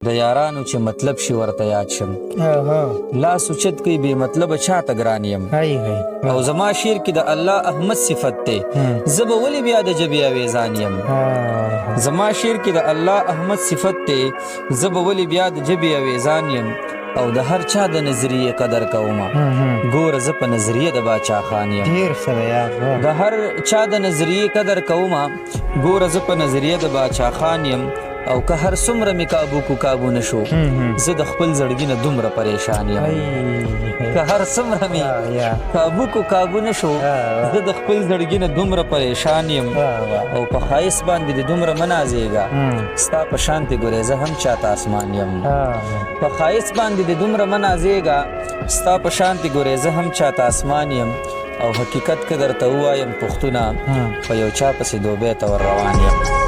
د یارانو چې مطلب شي ورته یاد شم لاس اوچت کوي بې مطلبه چاته ګران یم او زما شعر کې د الله احمد صفت دی زه به ولې بیا د ژبې اویزان یم زما شعر کې د الله احمد صفت دی زه به ولې بیا د ژبې اویزان یم او د هر چا د نظریې قدر کومه ګوره زه په نظریه د باچا خان یم د هر چا د نظریې قدر کومه ګوره زه په نظریه د باچا خان یم او که هر څومره مې کابو کو کابو نشو زه د خپل زړګي نه دومره پریشان یم که هر څومره مې کابو کو کابو نشو زه د خپل زړګي نه دومره پریشان یم او په ښایست باندې د دومره مه نازېږه ستا په شانتې ګورې زه هم چاته اسمان یم په ښایست باندې د دومره مه نازېږه ستا په شانتې ګورې زه هم چاته اسمان یم او حقیقت که درته ووایم پښتونه په یو چا پسې دوبۍ ته ور روان یم